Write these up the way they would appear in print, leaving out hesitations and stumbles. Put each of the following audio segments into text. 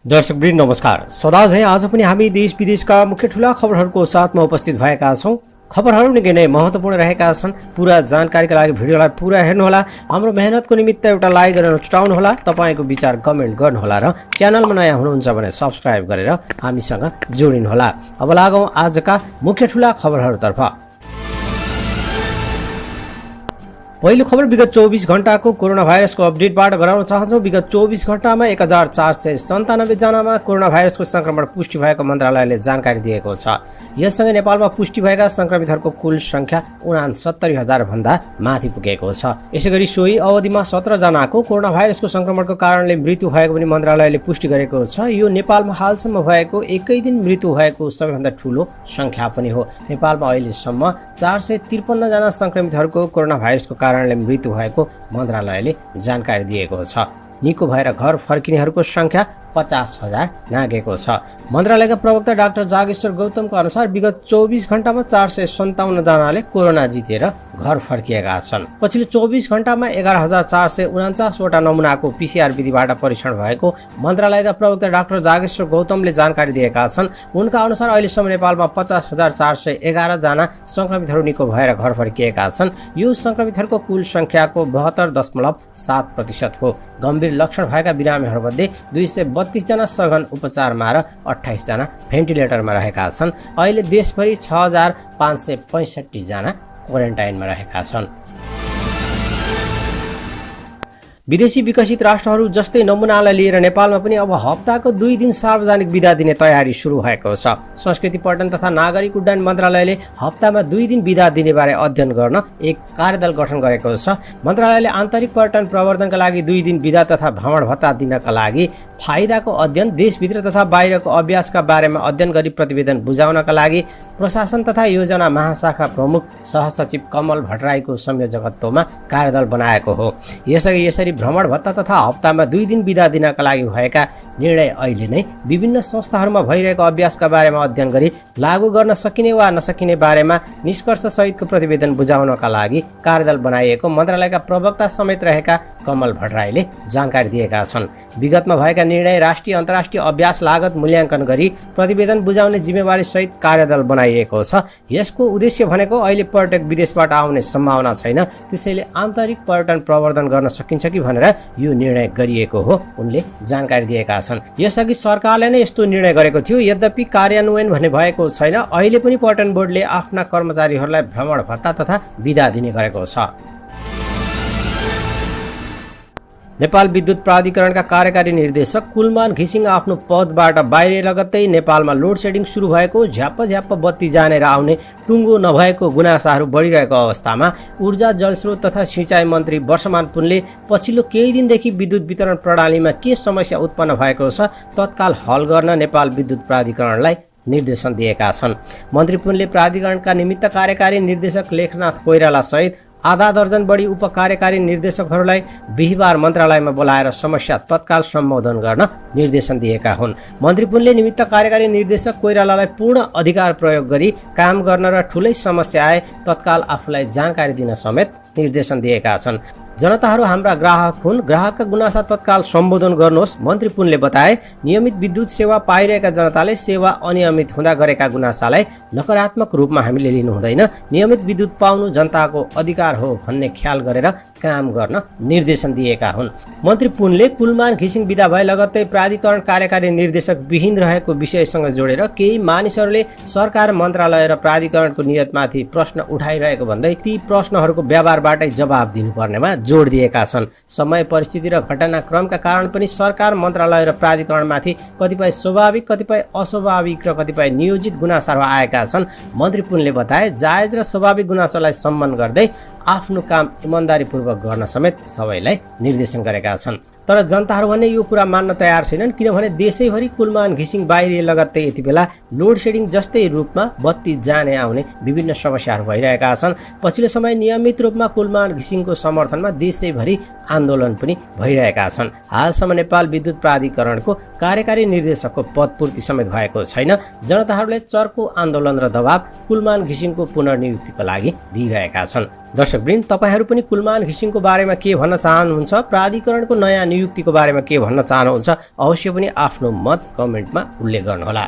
दर्शकवृन्द नमस्कार। सदा झैं आज पनि हामी देश विदेशका मुख्य ठूला खबरहरूको साथमा उपस्थित भएका छौं। खबरहरू निकै नै महत्त्वपूर्ण रहेका छन्। पूरा जानकारीका लागि भिडियोलाई पूरा हेर्नुहोला। हाम्रो मेहनतको निमित्त एउटा लाइक गरेर छुटाउनुहोला। तपाईको विचार कमेन्ट गर्नुहोला र च्यानलमा नयाँ हुनुहुन्छ भने सब्स्क्राइब गरेर हामीसँग जोडिनुहोला। अब लागौं आजका मुख्य ठूला खबरहरूतर्फ। पहिलो खबर विगत 24 घण्टाको कोरोना भाइरसको अपडेटबाट गराउन चाहन्छौँ। विगत 24 घण्टामा 1497 जनामा कोरोना भाइरसको संक्रमण पुष्टि भएको मन्त्रालयले जानकारी दिएको छ। यससँगै नेपालमा पुष्टि भएका संक्रमितहरूको कुल संख्या 69,000 भन्दा माथि पुगेको छ। यसैगरी सोही अवधिमा 17 जनाको कोरोना भाइरसको संक्रमणको कारणले मृत्यु भएको पनि मन्त्रालयले पुष्टि गरेको छ। यो नेपालमा हालसम्म भएको एकै दिन मृत्यु भएको सबैभन्दा ठूलो संख्या पनि हो। नेपालमा अहिलेसम्म 453 जना संक्रमितहरूको कोरोना भाइरसको कारणले मृत्यु भएको मन्त्रालयले जानकारी दिएको छ। निको भएर घर फर्किनेहरूको संख्या 50,000 नागेको छ। मन्त्रालयका प्रवक्ता डाक्टर जागेश्वर गौतमको अनुसार विगत 24 घण्टामा 457 जनाले कोरोना जितेर घर फर्किएका छन्। पछिल्लो 24 घण्टामा 11,449 वटा नमुनाको पीसीआर विधिबाट परीक्षण भएको मन्त्रालयका प्रवक्ता डाक्टर जागेश्वर गौतमले जानकारी दिएका छन्। उनका अनुसार अहिलेसम्म नेपालमा 50,411 जना संक्रमितहरू निको भएर घर फर्किएका छन्। यो संक्रमितहरूको कुल संख्याको 72.7% हो। गम्भीर लक्षण भएका बिरामीहरूमध्ये 232 जना सघन उपचारमा र 28 जना भेन्टिलेटरमा रहेका छन्। अहिले देशभरि 6,565 जना क्वारेन्टाइनमा रहेका छन्। विदेशी विकसित राष्ट्रहरू जस्तै नमुनालाई लिएर नेपालमा पनि अब हप्ताको 2 दिन सार्वजनिक बिदा दिने तयारी सुरु भएको छ। संस्कृति पर्यटन तथा नागरिक उड्डयन मन्त्रालयले हप्तामा 2 दिन बिदा दिने बारे अध्ययन गर्न एक कार्यदल गठन गरेको छ। मन्त्रालयले आन्तरिक पर्यटन प्रवर्धनका लागि 2 दिन बिदा तथा भ्रमण भत्ता दिनका लागि फाइदाको अध्ययन, देशभित्र तथा बाहिरको अभ्यासका बारेमा अध्ययन गरी प्रतिवेदन बुझाउनका लागि प्रशासन तथा योजना महाशाखा प्रमुख सहसचिव कमल भट्टराईको संयोजकत्वमा कार्यदल बनाएको हो। यसरी भ्रमण भत्ता तथा हप्तामा 2 दिन बिदा दिनका लागि भएका निर्णय अहिले नै विभिन्न संस्थाहरूमा भइरहेको अभ्यासका बारेमा अध्ययन गरी लागू गर्न सकिने वा नसकिने बारेमा निष्कर्ष सहितको प्रतिवेदन बुझाउनका लागि कार्यदल बनाइएको मन्त्रालयका प्रवक्ता समेत रहेका कमल भट्टराईले जानकारी दिएका छन्। विगतमा भएका निर्णय राष्ट्रिय अन्तर्राष्ट्रिय अभ्यास लागत मूल्याङ्कन गरी प्रतिवेदन बुझाउने जिम्मेवारी सहित कार्यदल बनाइएको छ। यसको उद्देश्य भनेको अहिले पर्यटक विदेशबाट आउने सम्भावना छैन, त्यसैले आन्तरिक पर्यटन प्रवर्धन गर्न सकिन्छ कि भनेर यो निर्णय गरिएको हो, उनले जानकारी दिएका छन्। यसअघि सरकारले नै यस्तो निर्णय गरेको थियो, यद्यपि कार्यान्वयन भने भएको छैन। अहिले पनि पर्यटन बोर्डले आफ्ना कर्मचारीहरूलाई भ्रमण भत्ता तथा बिदा दिने गरेको छ। नेपाल विद्युत प्राधिकरणका कार्यकारी निर्देशक कुलमान घिसिङ आफ्नो पदबाट बाहिर लगत्तै नेपालमा लोड सेडिङ सुरु भएको, झ्याप्प बत्ती जाने र आउने टुङ्गो नभएको गुनासाहरू बढिरहेको अवस्थामा ऊर्जा जलस्रोत तथा सिँचाइ मन्त्री वर्षमान पुनले पछिल्लो केही दिनदेखि विद्युत वितरण प्रणालीमा के समस्या उत्पन्न भएको छ तत्काल हल गर्न नेपाल विद्युत प्राधिकरणलाई निर्देशन दिएका छन्। मन्त्री पुनले प्राधिकरणका निमित्त कार्यकारी निर्देशक लेखनाथ कोइराला सहित आधा दर्जन बढी उपकार्यकारी निर्देशकहरूलाई बिहिबार मन्त्रालयमा बोलाएर समस्या तत्काल सम्बोधन गर्न निर्देशन दिएका हुन्। मन्त्री पुनले निमित्त कार्यकारी निर्देशक कोइरालालाई पूर्ण अधिकार प्रयोग गरी काम गर्न र ठूलै समस्या आए तत्काल आफूलाई जानकारी दिन समेत निर्देशन दिएका छन्। जनताहरू हाम्रा ग्राहक हुन्, ग्राहकका गुनासा तत्काल सम्बोधन गर्नुहोस्। मन्त्री पुनले बताए, नियमित विद्युत सेवा पाइरहेका जनताले सेवा अनियमित हुँदा गरेका गुनासालाई नकारात्मक रूपमा हामीले लिनु हुँदैन। नियमित विद्युत पाउनु जनताको अधिकार हो भन्ने ख्याल गरेर काम गर्न निर्देशन दिएका हुन्। मन्त्री पुनले कुलमान घिसिङ बिदा भए लगत्तै प्राधिकरण कार्यकारी निर्देशक विहीन रहेको विषयसँग जोडेर केही मानिसहरूले सरकार, मन्त्रालय र प्राधिकरणको नियतमाथि प्रश्न उठाइरहेको भन्दै ती प्रश्नहरूको व्यवहारबाटै जवाब दिनुपर्नेमा जोड दिएका छन्। समय, परिस्थिति र घटनाक्रमका कारण पनि सरकार, मन्त्रालय र प्राधिकरणमाथि कतिपय स्वाभाविक, कतिपय अस्वाभाविक र कतिपय नियोजित गुनासाहरू आएका छन्। मन्त्री पुनले बताए, जायज र स्वाभाविक गुनासोलाई सम्मान गर्दै आफ्नो काम इमानदारीपूर्वक गर्न समेत सबैलाई निर्देशन गरेका छन्। तर जनताहरू भने यो कुरा मान्न तयार छैनन्, किनभने देशैभरि कुलमान घिसिङ बाहिरिए लगत्तै यति बेला लोड सेडिङ जस्तै रूपमा बत्ती जाने आउने विभिन्न समस्याहरू भइरहेका छन्। पछिल्लो समय नियमित रूपमा कुलमान घिसिङको समर्थनमा देशैभरि आन्दोलन पनि भइरहेका छन्। हालसम्म नेपाल विद्युत प्राधिकरणको कार्यकारी निर्देशकको पदपूर्ति समेत भएको छैन। जनताहरूले चर्को आन्दोलन र दबाव कुलमान घिसिङको पुनर्नियुक्तिको लागि दिइरहेका छन्। दर्शकवृन्द, तपाईहरू पनि कुलमान घिसिङको बारेमा के भन्न चाहनुहुन्छ, प्राधिकरणको नयाँ नियुक्तिको बारेमा के भन्न चाहनुहुन्छ, अवश्य पनि आफ्नो मत कमेन्टमा उल्लेख गर्नुहोला।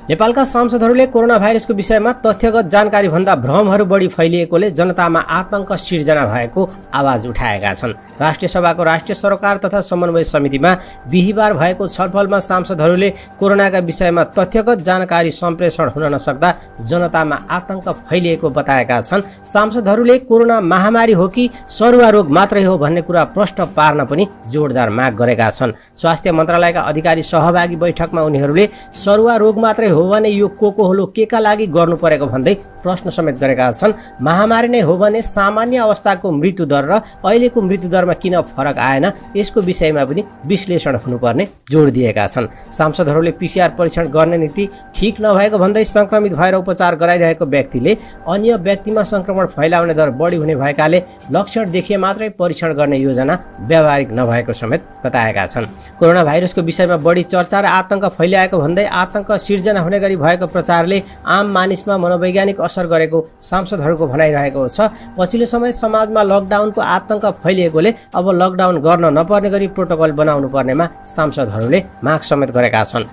नेपालका सांसदहरूले कोरोना भाइरसको विषयमा तथ्यगत जानकारी भन्दा भ्रमहरू बढी फैलिएकोले जनतामा आतंक सिर्जना भएको आवाज उठाएका छन्। राष्ट्रिय सभाको राष्ट्रिय सरोकार तथा समन्वय समितिमा बिहिबार भएको छलफलमा सांसदहरूले कोरोनाका विषयमा तथ्यगत जानकारी सम्प्रेषण हुन नसक्दा जनतामा आतंक फैलिएको बताएका छन्। सांसदहरूले कोरोना महामारी हो कि सरुवा रोग मात्रै हो भन्ने कुरा प्रश्न पार्न पनि जोडदार माग गरेका छन्। स्वास्थ्य मन्त्रालयका अधिकारी सहभागी बैठकमा उनीहरूले सरुवा रोग मात्रै हो भने यो कोकोहोलो केका लागि गर्नु परेको भन्दै प्रश्न समेत गरेका छन्। महामारी नै हो भने सामान्य अवस्थाको मृत्युदर र अहिलेको मृत्युदरमा किन फरक आएन, यसको विषयमा पनि विश्लेषण हुनुपर्ने जोड दिएका छन्। सांसदहरूले पीसीआर परीक्षण गर्ने नीति ठिक नभएको भन्दै संक्रमित भएर उपचार गराइरहेको व्यक्तिले अन्य व्यक्तिमा संक्रमण फैलाउने दर बढी हुने भएकाले लक्षण देखिए मात्रै परीक्षण गर्ने योजना व्यावहारिक नभएको समेत बताएका छन्। कोरोना भाइरसको विषयमा बढी चर्चा र आतंक फैलाएको भन्दै आतंक सिर्जना हुने गरी भएको प्रचारले आम मानिसमा मनोवैज्ञानिक असर गरेको सांसदहरूको भनाइरहेको छ। पछिल्लो समय समाजमा लकडाउनको आतंक फैलिएकोले अब लकडाउन गर्न नपर्ने गरी प्रोटोकल बनाउनु पर्नेमा सांसदहरूले माग समेत गरेका छन्।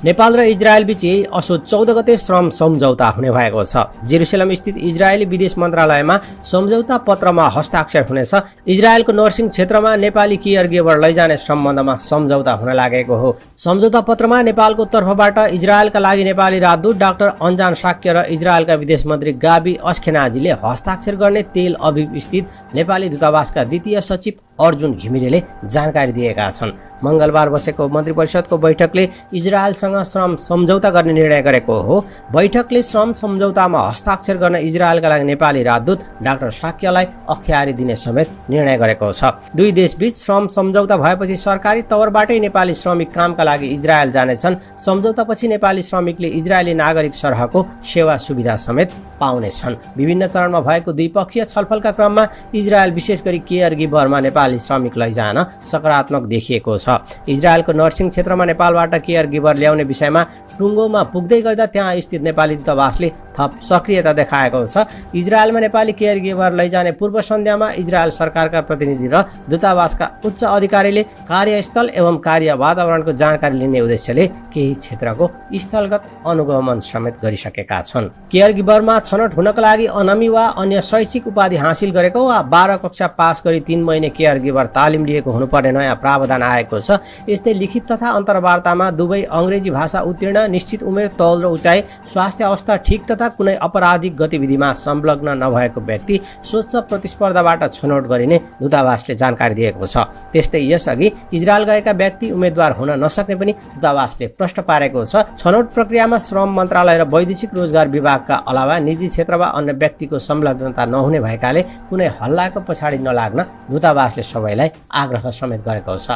नेपाल र इजरायल बीच यही असोज 14 गते श्रम सम्झौता हुने भएको छ। जेरुसलेम स्थित इजरायली विदेश मन्त्रालयमा सम्झौता पत्रमा हस्ताक्षर हुनेछ। इजरायलको नर्सिङ क्षेत्रमा नेपाली केयर गिभर लैजाने सम्बन्धमा सम्झौता हुन लागेको हो। सम्झौता पत्रमा नेपालको तर्फबाट इजरायलका लागि नेपाली राजदूत डाक्टर अन्जान साक्य र इजरायलका विदेश मन्त्री गाबी अस्खेनाजीले हस्ताक्षर गर्ने तेल अभिव स्थित नेपाली दूतावासका द्वितीय सचिव अर्जुन घिमिरेले जानकारी दिएका छन्। मंगलबार बसेको मन्त्री परिषदको बैठकले इजरायलसँग श्रम सम्झौता गर्ने निर्णय गरेको हो। बैठकले श्रम सम्झौतामा हस्ताक्षर गर्न इजरायलका लागि नेपाली राजदूत डाक्टर साक्यलाई अख्तियारी दिने समेत निर्णय गरेको छ। दुई देशबीच श्रम सम्झौता भएपछि सरकारी तवरबाटै नेपाली श्रमिक कामका लागि इजरायल जानेछन्। सम्झौतापछि नेपाली श्रमिकले इजरायली नागरिक सरहको सेवा सुविधा समेत पाउनेछन्। विभिन्न चरणमा भएको द्विपक्षीय छलफलका क्रममा इजरायल विशेष गरी केयर गिभरमा नेपाली श्रमिक लैजान सकारात्मक देखिएको छ। इजरायलको नर्सिङ क्षेत्रमा नेपालबाट केयर गिभर ल्याउने विषयमा टुङ्गोमा पुग्दै गर्दा त्यहाँ स्थित नेपाली दूतावासले थप सक्रियता देखाएको छ। इजरायलमा नेपाली केयर गिभर लैजाने पूर्व सन्ध्यामा इजरायल सरकारका प्रतिनिधि र दूतावासका उच्च अधिकारीले कार्यस्थल एवं कार्य वातावरणको जानकारी लिने उद्देश्यले केही क्षेत्रको स्थलगत अनुगमन समेत गरिसकेका छन्। केयर गिभरमा छनौट हुनका लागि अनमी वा अन्य शैक्षिक उपाधि हासिल गरेको वा 12 कक्षा पास गरी 3 महिने केयर गिभर तालिम लिएको हुनुपर्ने नयाँ प्रावधान आएको छ। यस्तै लिखित तथा अन्तर्वार्तामा दुवै अङ्ग्रेजी भाषा उत्तीर्ण, निश्चित उमेर, तौल र उचाइ, स्वास्थ्य अवस्था ठिक तथा कुनै अपराधिक गतिविधिमा संलग्न नभएको व्यक्ति स्वच्छ प्रतिस्पर्धाबाट छनौट गरिने दूतावासले जानकारी दिएको छ। त्यस्तै यसअघि इजरायल गएका व्यक्ति उम्मेद्वार हुन नसक्ने पनि दूतावासले प्रश्न पारेको छ। छनौट प्रक्रियामा श्रम मन्त्रालय र वैदेशिक रोजगार विभागका अलावा निजी क्षेत्र वा अन्य व्यक्तिको संलग्नता नहुने भएकाले कुनै हल्लाको पछाडि नलाग्न दूतावासले सबैलाई आग्रह समेत गरेको छ।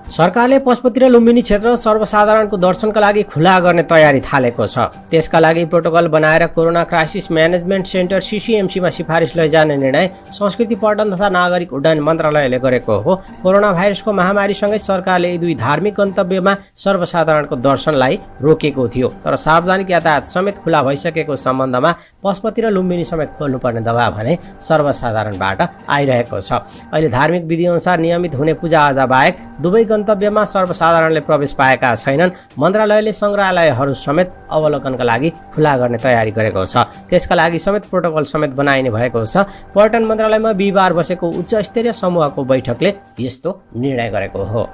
सरकारले पशुपति र लुम्बिनी क्षेत्र सर्वसाधारणको दर्शनका लागि खुला गर्ने तयारी थालेको छ। त्यसका लागि प्रोटोकल बनाएर कोरोना क्राइसिस म्यानेजमेन्ट सेन्टर सीसीएमसीमा सिफारिस लैजाने निर्णय संस्कृति, पर्यटन तथा नागरिक उड्डयन मन्त्रालयले गरेको हो। कोरोना भाइरसको महामारीसँगै सरकारले यी दुई धार्मिक गन्तव्यमा सर्वसाधारणको दर्शनलाई रोकेको थियो, तर सार्वजनिक यातायात समेत खुला भइसकेको सम्बन्धमा पशुपति र लुम्बिनी समेत खोल्नुपर्ने दबाब भने सर्वसाधारणबाट आइरहेको छ। अहिले धार्मिक विधिअनुसार नियमित हुने पूजाआजा बाहेक दुवै गन्तव्यमा सर्वसाधारणले प्रवेश पाएका छैनन्। मन्त्रालयले सङ्ग्रहालयहरू समेत अवलोकनका लागि खुला गर्ने तयारी गरेको छ। त्यसका लागि समेत प्रोटोकल समेत बनाइने भएको छ। पर्यटन मन्त्रालयमा बिहिबार बसेको उच्च स्तरीय समूहको बैठकले यस्तो निर्णय गरेको हो।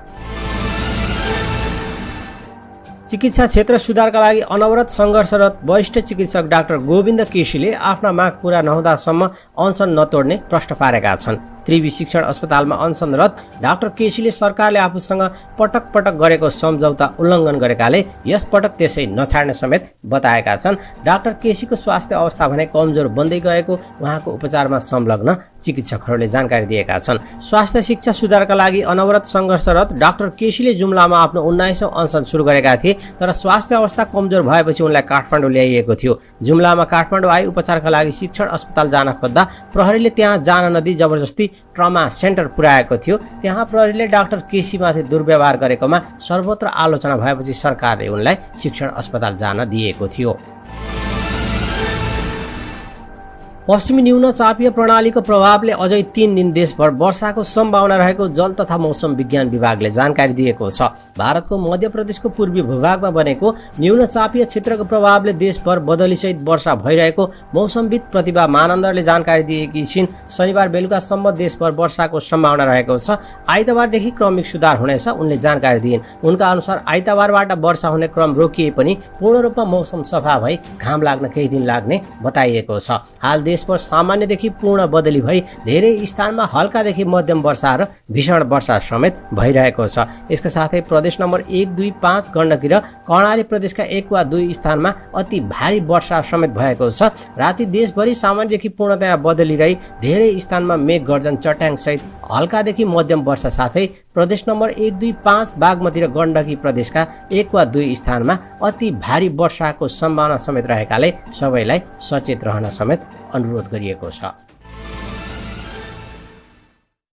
चिकित्सा क्षेत्र सुधारका लागि अनवरत सङ्घर्षरत वरिष्ठ चिकित्सक डाक्टर गोविन्द केसीले आफ्ना माग पूरा नहुँदासम्म अनसन नतोड्ने प्रश्न पारेका छन्। त्रिवी शिक्षण अस्पतालमा अनसनरत डाक्टर केसीले सरकारले आफूसँग पटक पटक गरेको सम्झौता उल्लङ्घन गरेकाले यस पटक त्यसै नछाड्ने समेत बताएका छन्। डाक्टर केसीको स्वास्थ्य अवस्था भने कमजोर बन्दै गएको उहाँको उपचारमा संलग्न चिकित्सकहरूले जानकारी दिएका छन्। स्वास्थ्य शिक्षा सुधारका लागि अनवरत सङ्घर्षरत डाक्टर केसीले जुम्लामा आफ्नो 19औं अनसन सुरु गरेका थिए, तर स्वास्थ्य अवस्था कमजोर भएपछि उनलाई काठमाडौँ ल्याइएको थियो। जुम्लामा काठमाडौँ आइ उपचारका लागि शिक्षण अस्पताल जान खोज्दा प्रहरीले त्यहाँ जान नदिई जबरजस्ती ट्रमा सेन्टर पुर्याएको थियो। त्यहाँ प्रहरीले डाक्टर केसीमाथि दुर्व्यवहार गरेकोमा सर्वत्र आलोचना भएपछि सरकारले उनलाई शिक्षण अस्पताल जान दिएको थियो। पश्चिमी न्यून चापीय प्रणालीको प्रभावले अझै 3 दिन देशभर वर्षाको सम्भावना रहेको जल तथा मौसम विज्ञान विभागले जानकारी दिएको छ। भारतको मध्य प्रदेशको पूर्वी भूभागमा बनेको न्यून चापीय क्षेत्रको प्रभावले देशभर बदलीसहित वर्षा भइरहेको मौसमविद प्रतिभा मानन्दरले जानकारी दिएकी छिन्। शनिबार बेलुकासम्म देशभर वर्षाको सम्भावना रहेको छ। आइतबारदेखि क्रमिक सुधार हुनेछ, उनले जानकारी दिइन्। उनका अनुसार आइतबारबाट वर्षा हुने क्रम रोकिए पनि पूर्ण रूपमा मौसम सफा भई घाम लाग्न केही दिन लाग्ने बताइएको छ। हाल देशभर सामान्यदेखि पूर्ण बदली भई धेरै स्थानमा हल्कादेखि मध्यम वर्षा र भीषण वर्षा समेत भइरहेको छ। यसका साथै प्रदेश नम्बर 1, 2, 5 गण्डकी र कर्णाली प्रदेशका 1 वा 2 स्थानमा अति भारी वर्षा समेत भएको छ। राति देशभरि सामान्यदेखि पूर्णतया बदली रही धेरै स्थानमा मेघ गर्जन चट्याङ सहित हल्कादेखि मध्यम वर्षा साथै प्रदेश नम्बर 1, 2, 5 बागमती र गण्डकी प्रदेशका 1 वा 2 स्थानमा अति भारी वर्षाको सम्भावना समेत रहेकाले सबैलाई सचेत रहन समेत अनुरोध गरिएको छ।